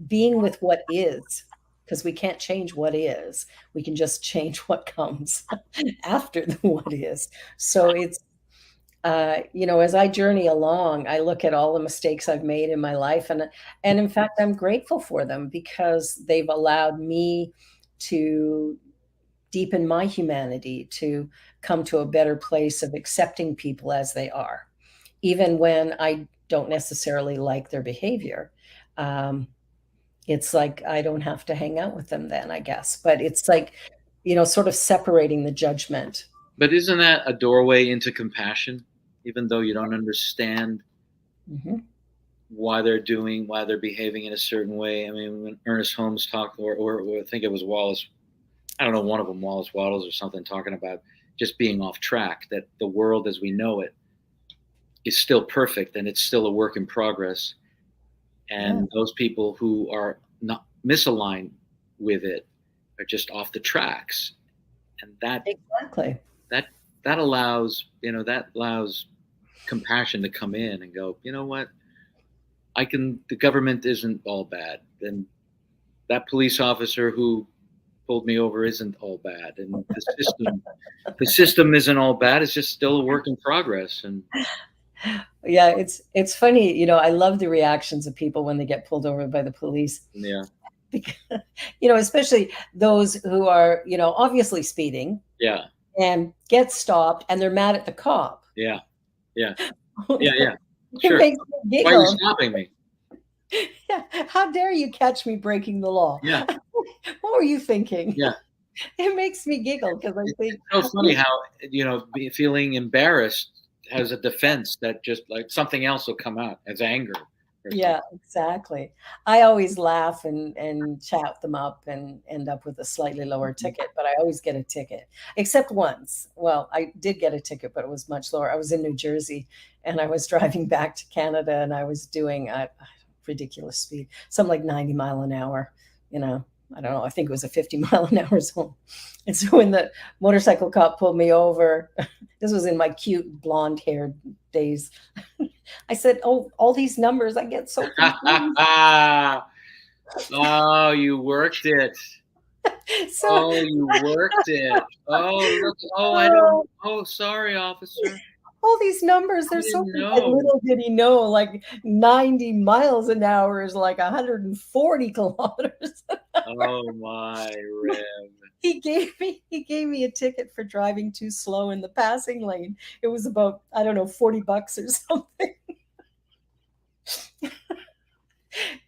being with what is, because we can't change what is. We can just change what comes after the what is. So it's as I journey along, I look at all the mistakes I've made in my life, and in fact, I'm grateful for them because they've allowed me to deepen my humanity, to come to a better place of accepting people as they are, even when I don't necessarily like their behavior. Um, it's like I don't have to hang out with them then, I guess. But it's like, sort of separating the judgment. But isn't that a doorway into compassion? Even though you don't understand Hmm. why they're behaving in a certain way. I mean, when Ernest Holmes talked, or I think it was Wallace, I don't know, one of them, Wallace Wattles or something, talking about just being off track, that the world as we know it is still perfect and it's still a work in progress. Yeah, And those people who are not misaligned with it are just off the tracks. And exactly. that, that allows compassion to come in and go, you know what? The government isn't all bad. And that police officer who pulled me over isn't all bad. And the system isn't all bad. It's just still a work in progress. And Yeah, it's funny, I love the reactions of people when they get pulled over by the police. yeah, Because, especially those who are, obviously speeding yeah, and get stopped and they're mad at the cop. yeah, yeah, yeah, yeah. It Sure. makes me Why are you giggle. stopping me? Yeah, how dare you catch me breaking the law? Yeah, What were you thinking? yeah. It makes me giggle because I think, It's so funny how feeling embarrassed has a defense that just like something else will come out as anger or something. yeah, exactly. I always laugh and chat them up and end up with a slightly lower ticket, but I always get a ticket, except once. Well, I did get a ticket, but it was much lower. I was in New Jersey and I was driving back to Canada and I was doing a ridiculous speed, something like 90 mile an hour, you know. I don't know. I think it was a 50 mile an hour zone. And so when the motorcycle cop pulled me over, this was in my cute blonde haired days. I said, "Oh, all these numbers, I get so confused." Oh, you worked it. So, Oh, you worked it. Oh, look. Oh, I oh, don't. Oh, sorry, officer. all these numbers, I they're so didn't big. And know. little did he know, like 90 miles an hour is like 140 kilometers. Oh my rib. He gave me a ticket for driving too slow in the passing lane. It was about, I don't know, $40 or something.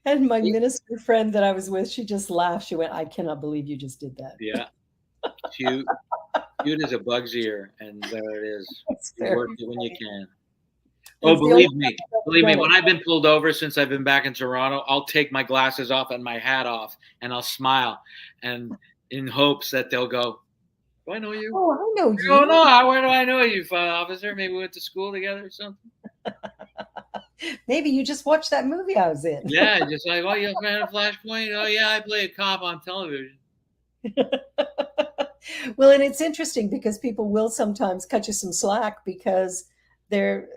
And my minister friend that I was with, she just laughed. She went, "I cannot believe you just did that." Yeah, cute. Cute as a bug's ear, and there it is. It's You very work it when you funny. can. Oh, It's the only believe time me, I've ever done when it. I've been pulled over since I've been back in Toronto, I'll take my glasses off and my hat off, and I'll smile, and in hopes that they'll go, "Do I know you?" Oh, I know Oh you. no, where do I know you, officer? Maybe we went to school together or something. Maybe you just watched that movie I was in. Yeah, just like, oh, you're a fan of Flashpoint? Oh yeah, I play a cop on television. Well, and it's interesting because people will sometimes cut you some slack because there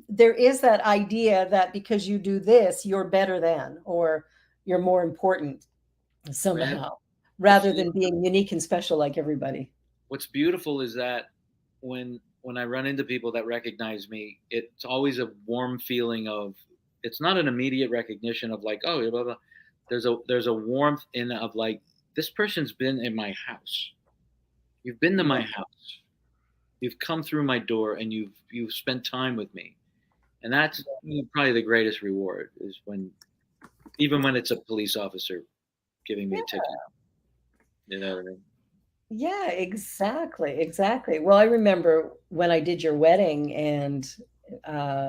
there is that idea that because you do this, you're better than, or you're more important Man, somehow, what's rather than being unique and special like everybody. what's beautiful is that when I run into people that recognize me, it's always a warm feeling of, it's not an immediate recognition of like, oh, blah, blah. There's a warmth in of like, this person's been in my house. You've been to my house. You've come through my door and you've spent time with me. And that's probably the greatest reward, is when, even when it's a police officer giving me a ticket. You know what I mean? Yeah, exactly, exactly. Well, I remember when I did your wedding and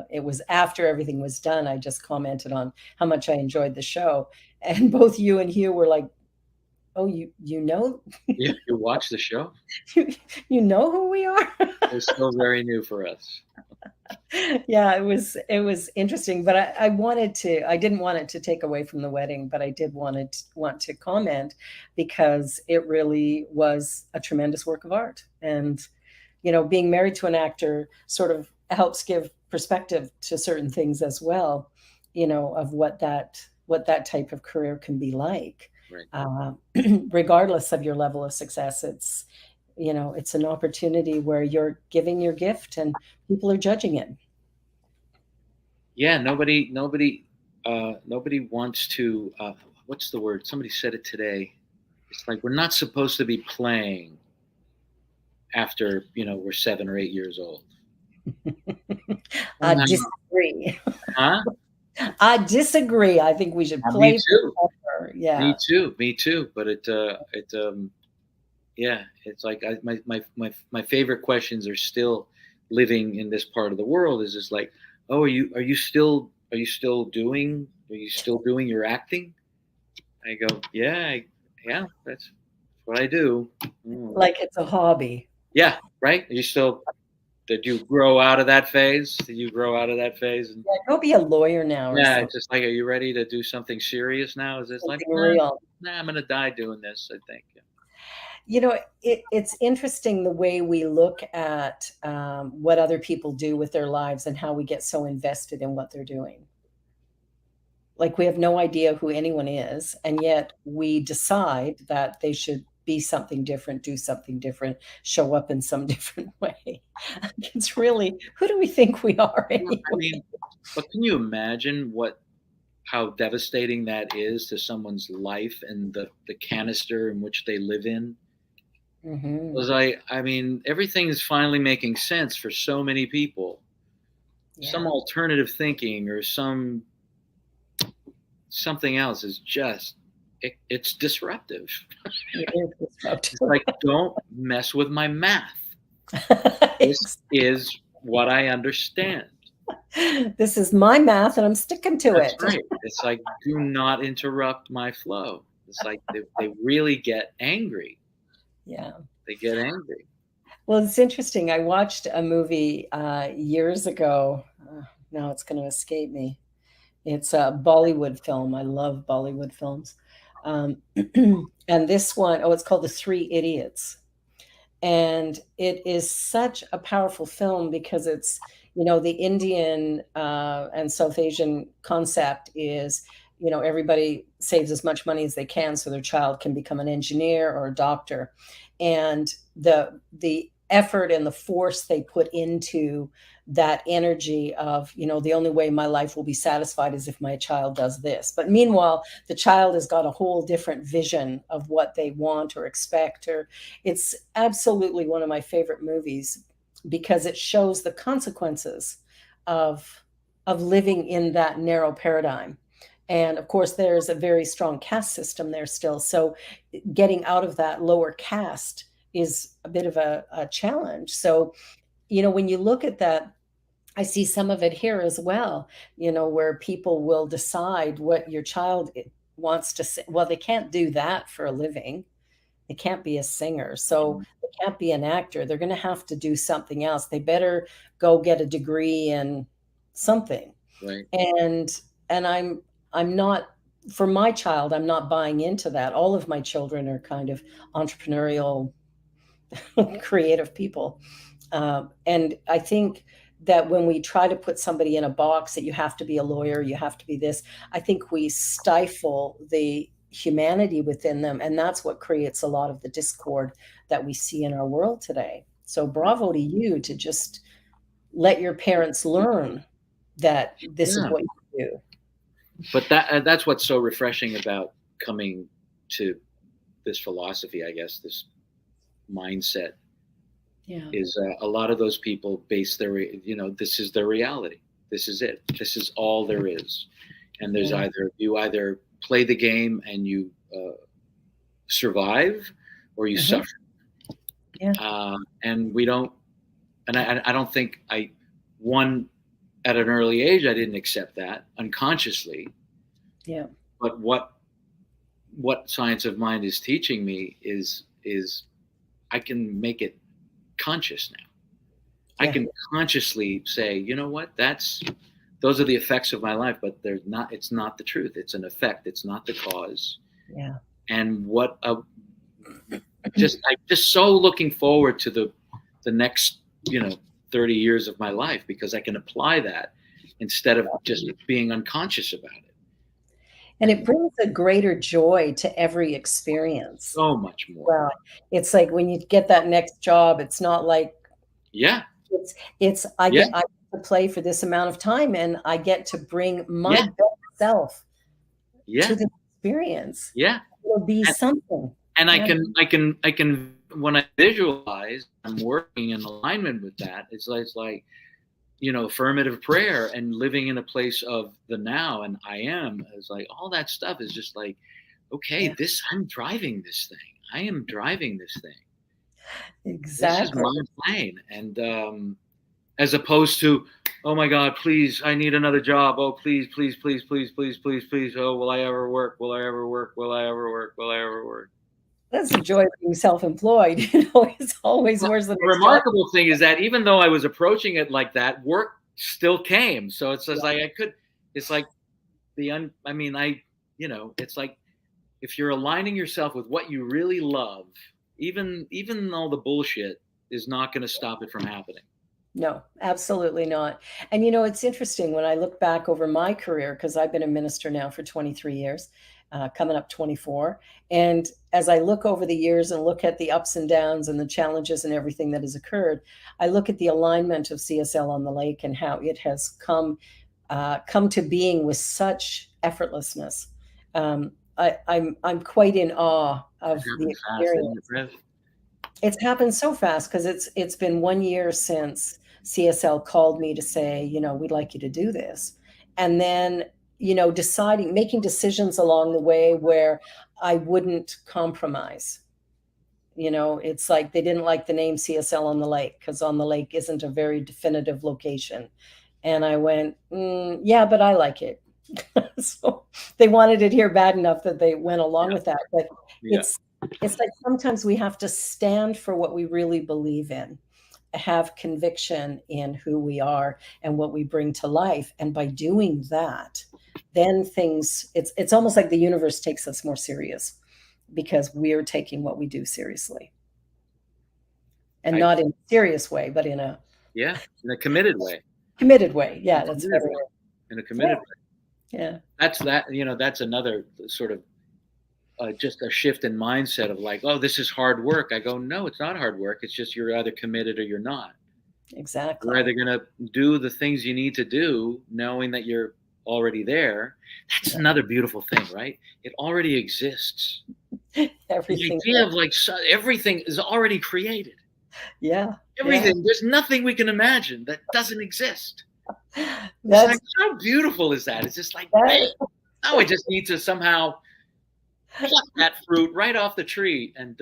it was after everything was done, I just commented on how much I enjoyed the show. And both you and Hugh were like, Oh, you know Yeah, you watch the show. you know who we are? It's still very new for us. Yeah, it was interesting, but I didn't want it to take away from the wedding, but I did want to comment because it really was a tremendous work of art. And being married to an actor sort of helps give perspective to certain things as well, of what that type of career can be like. Right. Uh, Regardless of your level of success, it's an opportunity where you're giving your gift and people are judging it. Yeah, nobody wants to. What's the word? Somebody said it today. It's like we're not supposed to be playing after we're 7 or 8 years old. I Somehow, disagree. huh? I disagree. I think we should Me play too. forever. Me Yeah. too. Me too. But yeah, it's like my favorite questions are still living in this part of the world. Is just like, oh, are you still doing your acting? I go, yeah, that's what I do. Mm. Like it's a hobby. Yeah, right. Are you still? Did you grow out of that phase? Did you grow out of that phase? And Yeah, go be a lawyer now or yeah, something, it's just like, are you ready to do something serious now? Is this like, something real. I'm gonna die doing this? I think. Yeah. It's interesting the way we look at what other people do with their lives and how we get so invested in what they're doing. Like we have no idea who anyone is, and yet we decide that they should be something different, do something different, show up in some different way. It's really, who do we think we are Yeah, I anyway? mean, but can you imagine how devastating that is to someone's life and the canister in which they live in? Hmm. Because I mean, everything is finally making sense for so many people. Some Yeah, alternative thinking or something else is just it's disruptive. it is It's disruptive. like, don't mess with my math. This is what I understand. This is my math, and I'm sticking to That's it. right. It's like, do not interrupt my flow. It's like they really get angry. Yeah. They get angry. Well, it's interesting. I watched a movie years ago. Now it's going to escape me. It's a Bollywood film. I love Bollywood films. Um, and this one, oh, it's called The Three Idiots. And it is such a powerful film because it's the Indian and South Asian concept is everybody saves as much money as they can so their child can become an engineer or a doctor, and the effort and the force they put into that energy of the only way my life will be satisfied is if my child does this. But meanwhile the child has got a whole different vision of what they want or expect. Or it's absolutely one of my favorite movies because it shows the consequences of living in that narrow paradigm. And of course, there's a very strong caste system there still. So getting out of that lower caste is a bit of a challenge. So, when you look at that, I see some of it here as well, where people will decide what your child wants to say. Well, they can't do that for a living. They can't be a singer, so they can't be an actor. They're going to have to do something else. They better go get a degree in something. Right. And I'm not, for my child, I'm not buying into that. All of my children are kind of entrepreneurial, creative people. And I think that when we try to put somebody in a box that you have to be a lawyer, you have to be this, I think we stifle the humanity within them. And that's what creates a lot of the discord that we see in our world today. So bravo to you to just let your parents learn that this is Yeah. what you do. But that's what's so refreshing about coming to this philosophy, I guess, this mindset Yeah. is a lot of those people base this is their reality. This is it. This is all there is. And there's Yeah. you either play the game and you survive, or you Mhm. suffer. Yeah. And we don't. And I don't think at an early age I didn't accept that unconsciously. Yeah. But what what Science of Mind is teaching me is I can make it conscious now. I Yeah. can consciously say, you know what, those are the effects of my life, but it's not the truth. It's an effect. It's not the cause. Yeah. And I'm just so looking forward to the next, 30 years of my life, because I can apply that instead of just being unconscious about it. And it brings a greater joy to every experience. So much more. Well, it's like when you get that next job, it's not like, Yeah. I Yeah. get to play for this amount of time, and I get to bring my Yeah. best self Yeah. to the experience. Yeah. It'll be something. And Yeah. I can when I visualize I'm working in alignment with that, it's like affirmative prayer and living in a place of the now, and I am, it's like all that stuff is just like, okay, Yeah. I'm driving this thing. I am driving this thing. Exactly. This is my plane. And as opposed to, oh my God, please, I need another job. Oh, please, please, please, please, please, please, please. Oh, will I ever work? Will I ever work? Will I ever work? Will I ever work? That's the joy of being self-employed. It's always worse than the remarkable thing is that even though I was approaching it like that, work still came. So it's just like it's like it's like if you're aligning yourself with what you really love, even all the bullshit is not going to stop it from happening. No, absolutely not. And it's interesting when I look back over my career, because I've been a minister now for 23 years, coming up 24. And as I look over the years and look at the ups and downs and the challenges and everything that has occurred, I look at the alignment of CSL on the Lake and how it has come to being with such effortlessness. I'm quite in awe of the experience. It's happened so fast because it's been 1 year since CSL called me to say, we'd like you to do this. And then, making decisions along the way where I wouldn't compromise. It's like they didn't like the name CSL on the Lake because on the Lake isn't a very definitive location. And I went, yeah, but I like it. So they wanted it here bad enough that they went along with that. But it's like sometimes we have to stand for what we really believe in, have conviction in who we are and what we bring to life. And by doing that, then it's almost like the universe takes us more serious because we're taking what we do seriously. And not in a serious way, but in a committed way. Committed way. Yeah, that's better. In a committed way. Yeah. That's another sort of just a shift in mindset of like, oh, this is hard work. I go, no, it's not hard work. It's just you're either committed or you're not. Exactly. You're either going to do the things you need to do, knowing that you're already there. That's another beautiful thing, right? It already exists. Everything. The idea of like everything is already created. Yeah. Everything. Yeah. There's nothing we can imagine that doesn't exist. That's like, how beautiful is that? It's just like, now I just need to somehow pluck that fruit right off the tree. And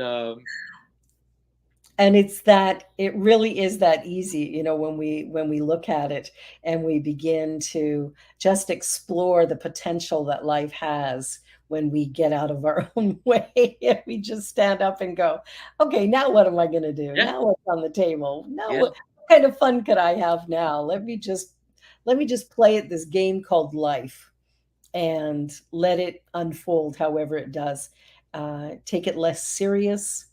it really is that easy, when we look at it and we begin to just explore the potential that life has when we get out of our own way and we just stand up and go, okay, now what am I going to do? Yeah. Now what's on the table? Now what kind of fun could I have now? Let me just play at this game called life and let it unfold however it does. Take it less serious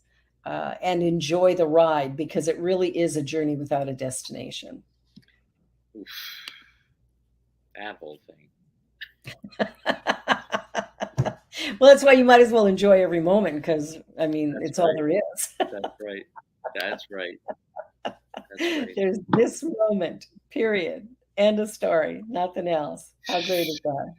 and enjoy the ride because it really is a journey without a destination. Oof. That whole thing. Well, that's why you might as well enjoy every moment because, it's all there is. That's right. That's right. There's this moment, period. End of story. Nothing else. How great is that?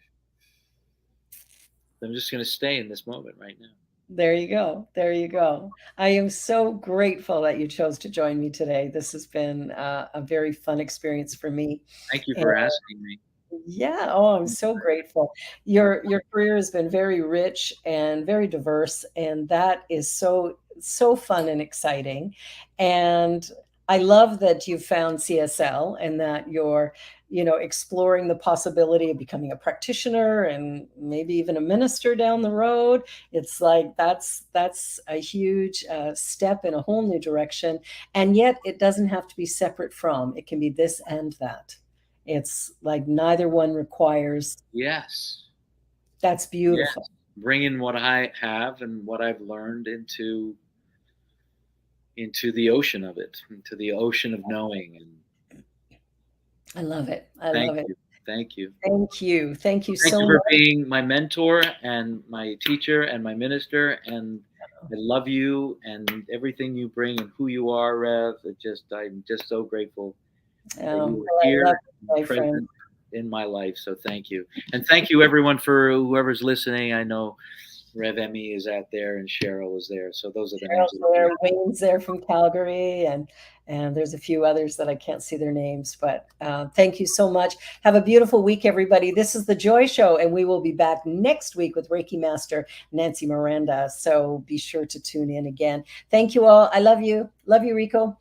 I'm just going to stay in this moment right now. There you go. There you go. I am so grateful that you chose to join me today. This has been a very fun experience for me. Thank you for asking me. Yeah. Oh, I'm so grateful. Your career has been very rich and very diverse, and that is so fun and exciting. And I love that you found CSL and that you're exploring the possibility of becoming a practitioner and maybe even a minister down the road. It's like that's a huge step in a whole new direction. And yet it doesn't have to be separate from. It can be this and that. It's like neither one requires. Yes. That's beautiful. Yes. Bringing what I have and what I've learned into the ocean of it, into the ocean of knowing. And I love it. I love it. Thank you. Thank you. Thank you Thank so you much for being my mentor and my teacher and my minister. And I love you and everything you bring and who you are, Rev. I'm just so grateful that you were here and present in my life. So thank you. And thank you everyone for whoever's listening. I know Rev Emmy is out there and Cheryl is there. So those are the names. There, Wayne's there from Calgary, and there's a few others that I can't see their names, but thank you so much. Have a beautiful week, everybody. This is The Joy Show, and we will be back next week with Reiki Master Nancy Miranda. So be sure to tune in again. Thank you all. I love you. Love you, Rico.